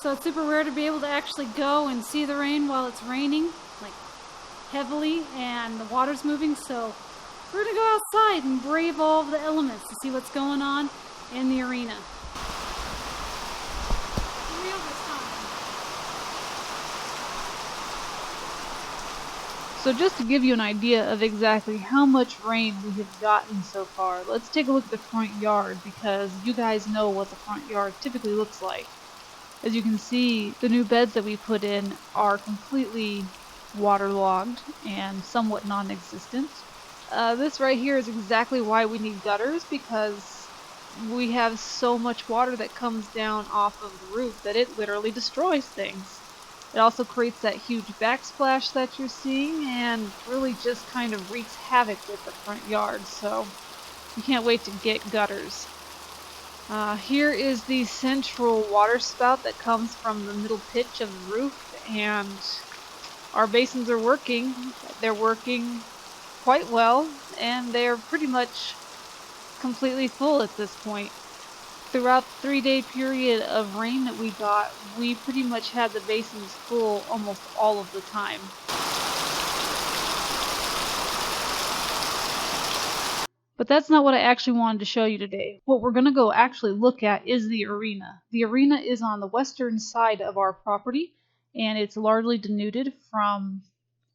So it's super rare to be able to actually go and see the rain while it's raining, like heavily, and the water's moving. So we're gonna go outside and brave all of the elements to see what's going on in the arena. Real this time. So just to give you an idea of exactly how much rain we have gotten so far, let's take a look at the front yard, because you guys know what the front yard typically looks like. As you can see, the new beds that we put in are completely waterlogged and somewhat non-existent. This right here is exactly why we need gutters, because we have so much water that comes down off of the roof that it literally destroys things. It also creates that huge backsplash that you're seeing and really just kind of wreaks havoc with the front yard, so you can't wait to get gutters. Here is the central water spout that comes from the middle pitch of the roof, and our basins are working. They're working quite well, and they're pretty much completely full at this point. Throughout the 3-day period of rain that we got, we pretty much had the basins full almost all of the time. But that's not what I actually wanted to show you today. What we're going to go actually look at is the arena. The arena is on the western side of our property, and it's largely denuded from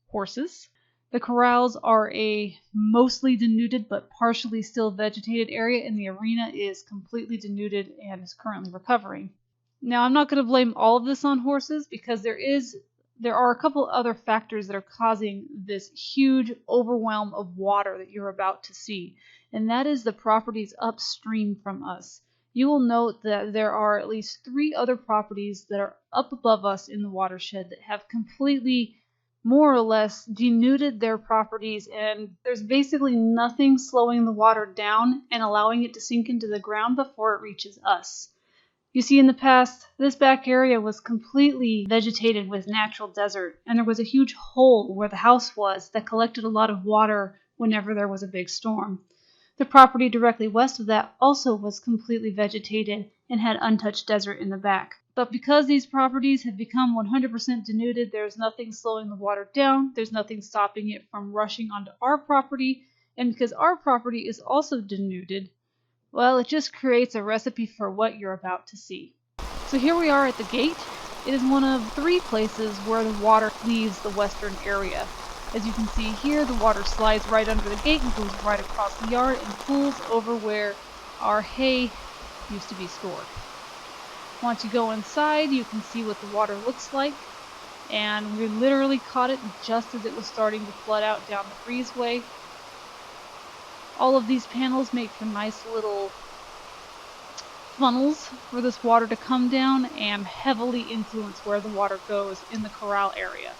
horses. The corrals are a mostly denuded but partially still vegetated area, and the arena is completely denuded and is currently recovering. Now, I'm not going to blame all of this on horses, because there are a couple other factors that are causing this huge overwhelm of water that you're about to see, and that is the properties upstream from us. You will note that there are at least 3 other properties that are up above us in the watershed that have completely, more or less, denuded their properties, and there's basically nothing slowing the water down and allowing it to sink into the ground before it reaches us. You see, in the past, this back area was completely vegetated with natural desert, and there was a huge hole where the house was that collected a lot of water whenever there was a big storm. The property directly west of that also was completely vegetated and had untouched desert in the back. But because these properties have become 100% denuded, there's nothing slowing the water down, there's nothing stopping it from rushing onto our property, and because our property is also denuded, well, it just creates a recipe for what you're about to see. So here we are at the gate. It is one of 3 places where the water leaves the western area. As you can see here, the water slides right under the gate and goes right across the yard and pools over where our hay used to be stored. Once you go inside, you can see what the water looks like, and we literally caught it just as it was starting to flood out down the breezeway. All of these panels make for nice little funnels for this water to come down and heavily influence where the water goes in the corral area.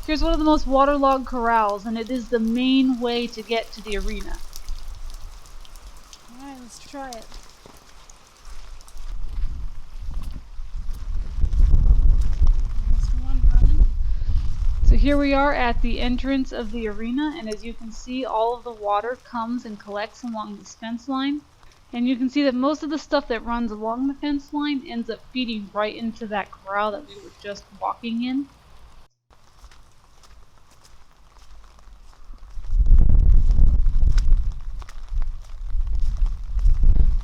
Here's one of the most waterlogged corrals, and it is the main way to get to the arena. Alright, let's try it. So here we are at the entrance of the arena, and as you can see, all of the water comes and collects along this fence line. And you can see that most of the stuff that runs along the fence line ends up feeding right into that corral that we were just walking in.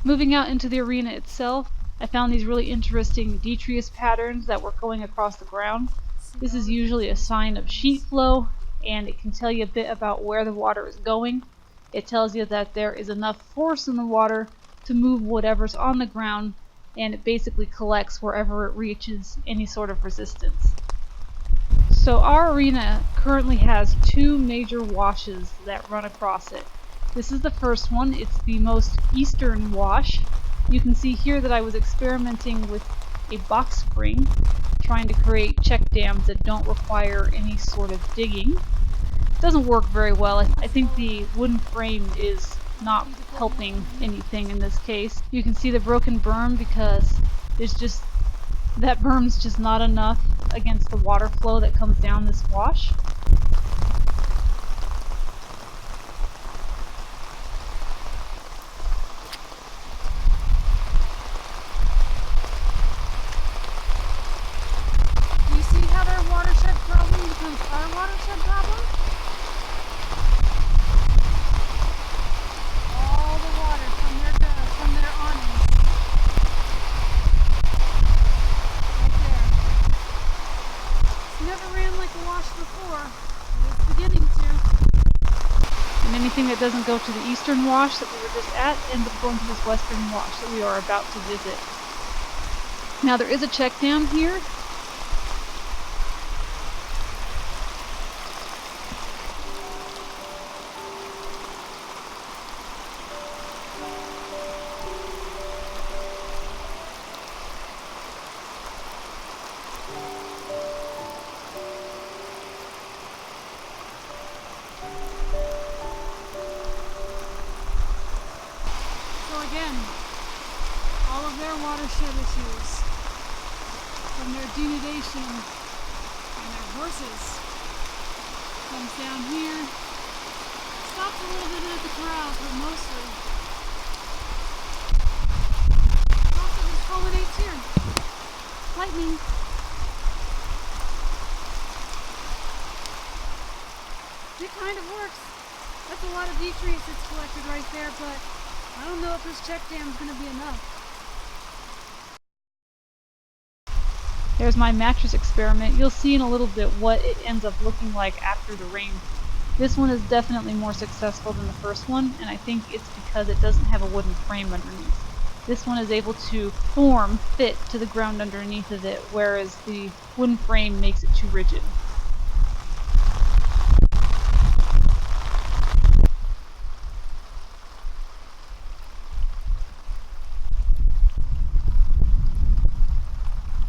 Moving out into the arena itself, I found these really interesting detritus patterns that were going across the ground. This is usually a sign of sheet flow, and it can tell you a bit about where the water is going. It tells you that there is enough force in the water to move whatever's on the ground, and it basically collects wherever it reaches any sort of resistance. So our arena currently has 2 major washes that run across it. This is the first one. It's the most eastern wash. You can see here that I was experimenting with a box spring, trying to create check dams that don't require any sort of digging. It doesn't work very well. I think the wooden frame is not helping anything in this case. You can see the broken berm because that berm's just not enough against the water flow that comes down this wash. doesn't go to the eastern wash that we were just at, ends up going to this western wash that we are about to visit. Now there is a check dam here. Again, all of their watershed issues, from their denudation and their horses, comes down here, stops a little bit at the corrals, but mostly just culminates here. Lightning. It kind of works. That's a lot of decrease that's collected right there, but I don't know if this check dam is going to be enough. There's my mattress experiment. You'll see in a little bit what it ends up looking like after the rain. This one is definitely more successful than the first one, and I think it's because it doesn't have a wooden frame underneath. This one is able to fit to the ground underneath of it, whereas the wooden frame makes it too rigid.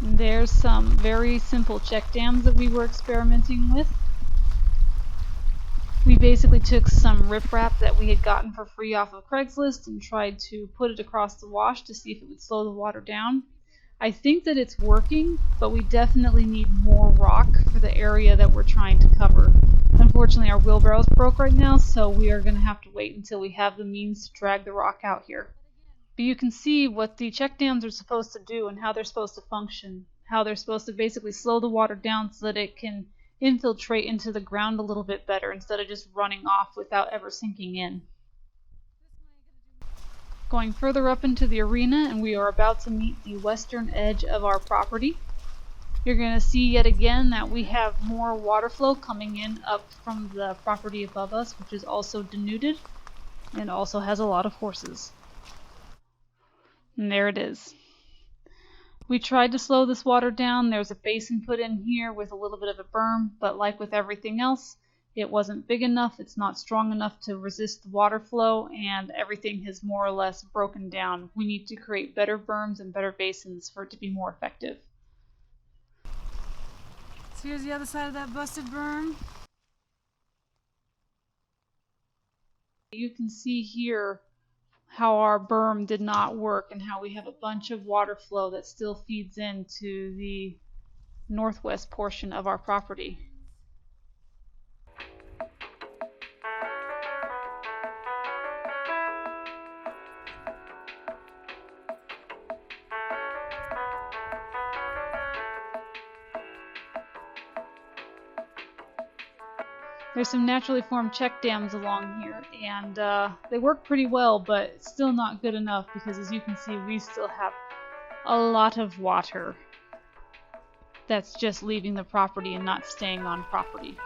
There's some very simple check dams that we were experimenting with. We basically took some riprap that we had gotten for free off of Craigslist and tried to put it across the wash to see if it would slow the water down. I think that it's working, but we definitely need more rock for the area that we're trying to cover. Unfortunately, our wheelbarrow's broke right now, so we are going to have to wait until we have the means to drag the rock out here. But you can see what the check dams are supposed to do and how they're supposed to function. How they're supposed to basically slow the water down so that it can infiltrate into the ground a little bit better instead of just running off without ever sinking in. Going further up into the arena, and we are about to meet the western edge of our property. You're going to see yet again that we have more water flow coming in up from the property above us, which is also denuded and also has a lot of horses. And there it is. We tried to slow this water down. There's a basin put in here with a little bit of a berm, but like with everything else, it wasn't big enough, it's not strong enough to resist the water flow, and everything has more or less broken down. We need to create better berms and better basins for it to be more effective. So here's the other side of that busted berm. You can see here how our berm did not work and how we have a bunch of water flow that still feeds into the northwest portion of our property. There's some naturally formed check dams along here, and they work pretty well, but it's still not good enough because, as you can see, we still have a lot of water that's just leaving the property and not staying on property.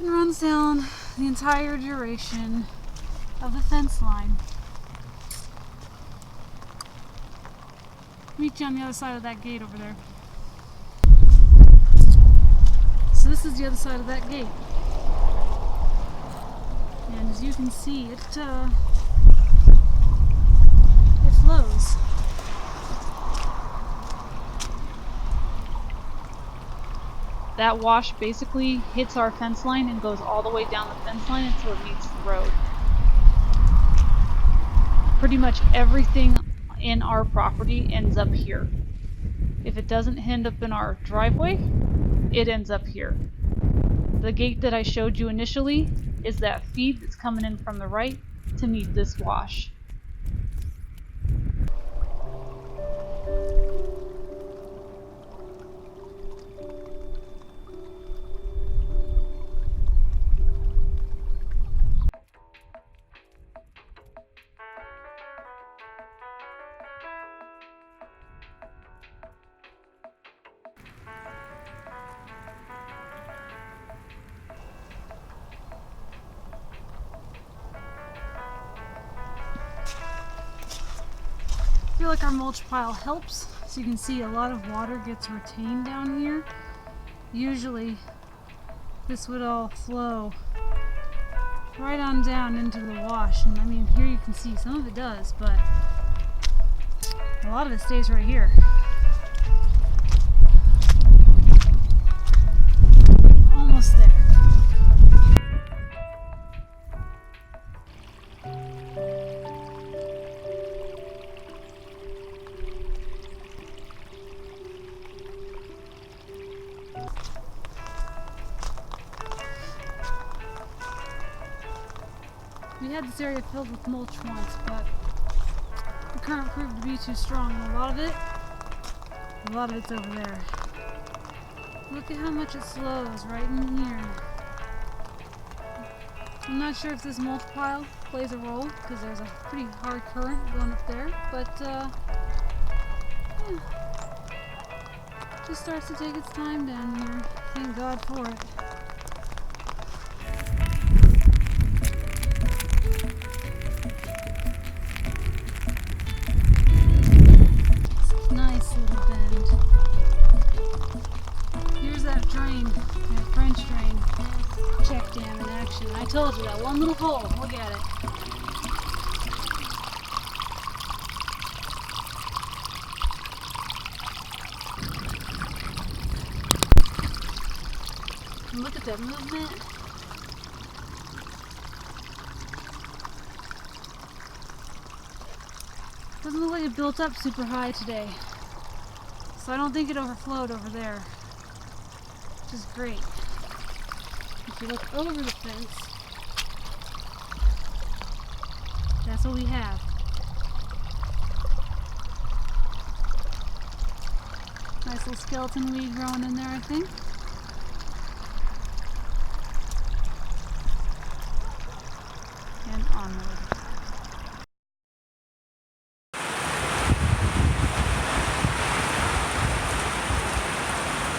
It runs down the entire duration of the fence line. Meet you on the other side of that gate over there. So this is the other side of that gate. And as you can see, it flows. That wash basically hits our fence line and goes all the way down the fence line until it meets the road. Pretty much everything in our property ends up here. If it doesn't end up in our driveway, it ends up here. The gate that I showed you initially is that feed that's coming in from the right to meet this wash. feel like our mulch pile helps. So you can see a lot of water gets retained down here. Usually this would all flow right on down into the wash, and I mean here you can see some of it does, but a lot of it stays right here. Almost there. We had this area filled with mulch once, but the current proved to be too strong, and a lot of it's over there. Look at how much it slows right in here. I'm not sure if this mulch pile plays a role, because there's a pretty hard current going up there, but yeah, it just starts to take its time down here. Thank God for it. Nice little bend. Here's that drain, that French drain check dam in action. I told you that one little hole. Look at it. And look at that movement. Doesn't look like it built up super high today. So I don't think it overflowed over there, which is great. If you look over the fence, that's what we have. Nice little skeleton weed growing in there, I think. And onward.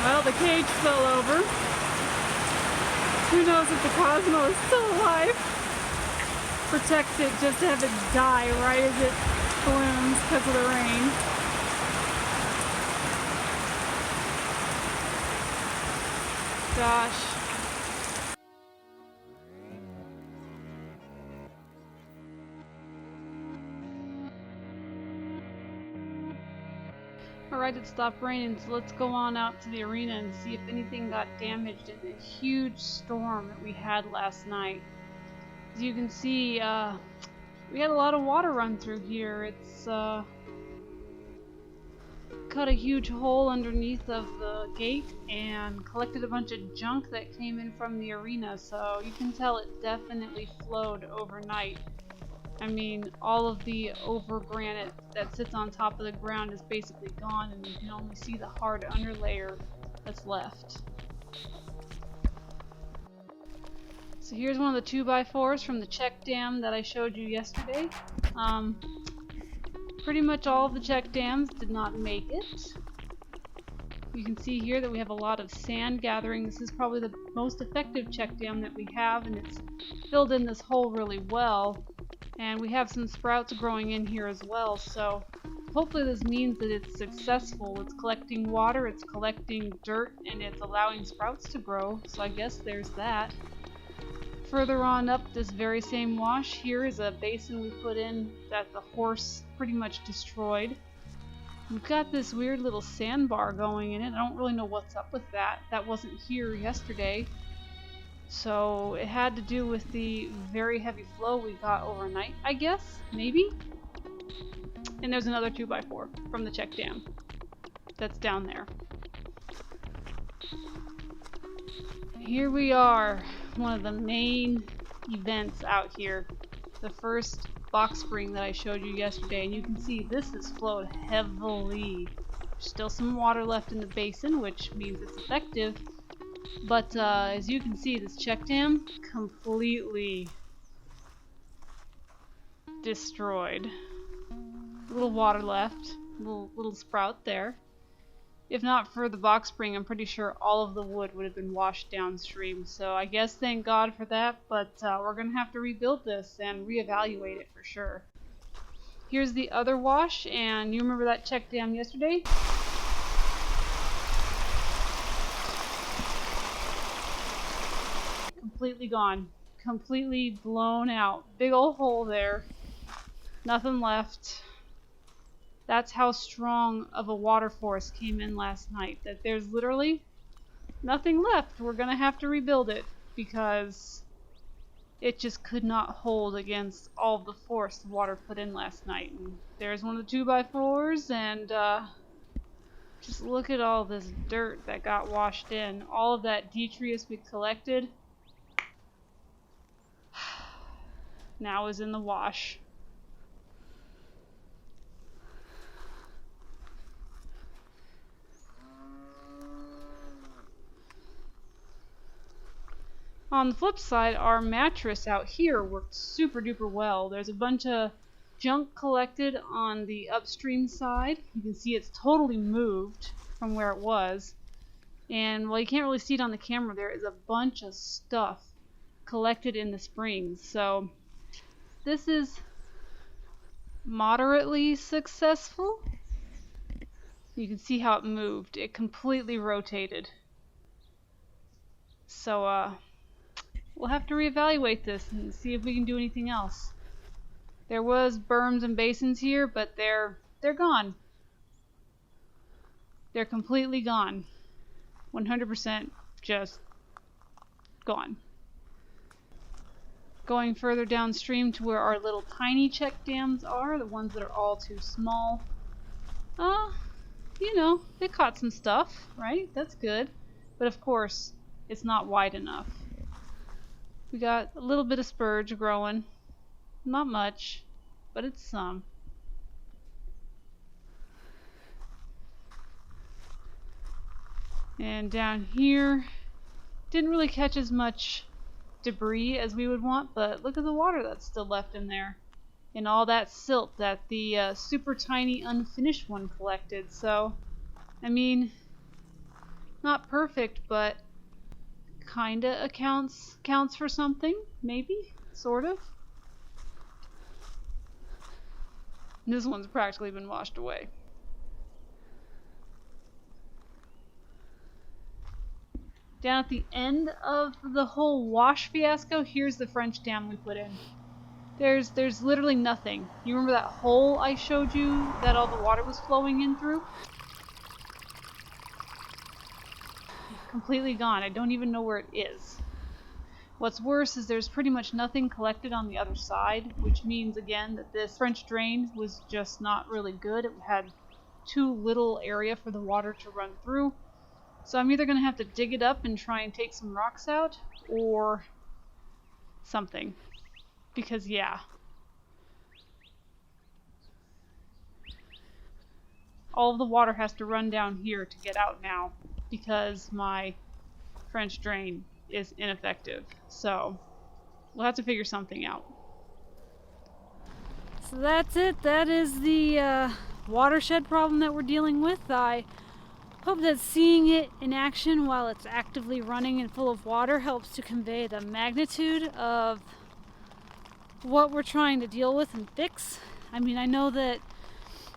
Well, the cage fell over. Who knows if the Cosmo is still alive? Protect it just to have it die right as it blooms because of the rain. Gosh. Alright, it stopped raining, so let's go on out to the arena and see if anything got damaged in the huge storm that we had last night. As you can see, we had a lot of water run through here. It's cut a huge hole underneath of the gate and collected a bunch of junk that came in from the arena, so you can tell it definitely flowed overnight. I mean, all of the over granite that sits on top of the ground is basically gone, and you can only see the hard underlayer that's left. So here's one of the 2x4s from the check dam that I showed you yesterday. Pretty much all of the check dams did not make it. You can see here that we have a lot of sand gathering. This is probably the most effective check dam that we have, and it's filled in this hole really well. And we have some sprouts growing in here as well, so hopefully this means that it's successful. It's collecting water, it's collecting dirt, and it's allowing sprouts to grow, so I guess there's that. Further on up this very same wash, here is a basin we put in that the horse pretty much destroyed. We've got this weird little sandbar going in it. I don't really know what's up with that. That wasn't here yesterday. So it had to do with the very heavy flow we got overnight, I guess, maybe? And there's another 2x4 from the check dam that's down there. Here we are, one of the main events out here. The first box spring that I showed you yesterday, and you can see this has flowed heavily. There's still some water left in the basin, which means it's effective. But as you can see, this check dam completely destroyed. A little water left, little sprout there. If not for the box spring, I'm pretty sure all of the wood would have been washed downstream. So I guess thank God for that, but we're going to have to rebuild this and reevaluate it for sure. Here's the other wash, and you remember that check dam yesterday? Completely gone. Completely blown out. Big old hole there. Nothing left. That's how strong of a water force came in last night, that there's literally nothing left. We're gonna have to rebuild it because it just could not hold against all of the force the water put in last night. And there's one of the 2x4s, and just look at all this dirt that got washed in. All of that detritus we collected now is in the wash. On the flip side, our mattress out here worked super duper well. There's a bunch of junk collected on the upstream side. You can see it's totally moved from where it was. And while you can't really see it on the camera, there is a bunch of stuff collected in the springs. So this is moderately successful. You can see how it moved. It completely rotated. So we'll have to reevaluate this and see if we can do anything else. There was berms and basins here, but they're gone. They're completely gone. 100% just gone. Going further downstream to where our little tiny check dams are, the ones that are all too small. You know, they caught some stuff, right? That's good. But of course, it's not wide enough. We got a little bit of spurge growing. Not much, but it's some. And down here, didn't really catch as much debris as we would want, but look at the water that's still left in there. And all that silt that the super tiny unfinished one collected. So, I mean, not perfect, but kinda counts for something, maybe, sort of. This one's practically been washed away. Down at the end of the whole wash fiasco, here's the French dam we put in. There's literally nothing. You remember that hole I showed you that all the water was flowing in through? Completely gone. I don't even know where it is. What's worse is there's pretty much nothing collected on the other side, which means again that this French drain was just not really good. It had too little area for the water to run through. So I'm either going to have to dig it up and try and take some rocks out, or something. Because yeah. All of the water has to run down here to get out now, because my French drain is ineffective. So we'll have to figure something out. So that's it. That is the watershed problem that we're dealing with. I hope that seeing it in action while it's actively running and full of water helps to convey the magnitude of what we're trying to deal with and fix. I mean, I know that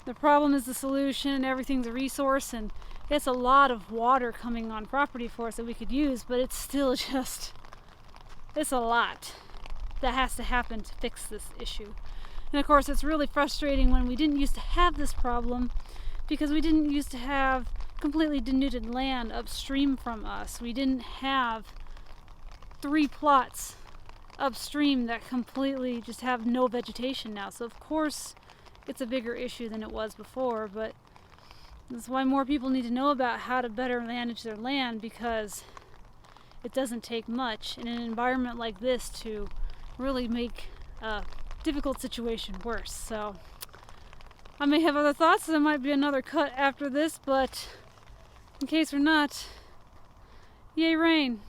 the problem is the solution and everything's a resource, and it's a lot of water coming on property for us that we could use, but it's still just, it's a lot that has to happen to fix this issue. And of course, it's really frustrating when we didn't used to have this problem, because we didn't used to have completely denuded land upstream from us. We didn't have 3 plots upstream that completely just have no vegetation now. So of course it's a bigger issue than it was before, but that's why more people need to know about how to better manage their land, because it doesn't take much in an environment like this to really make a difficult situation worse. So I may have other thoughts, there might be another cut after this, but in case or not, yay rain.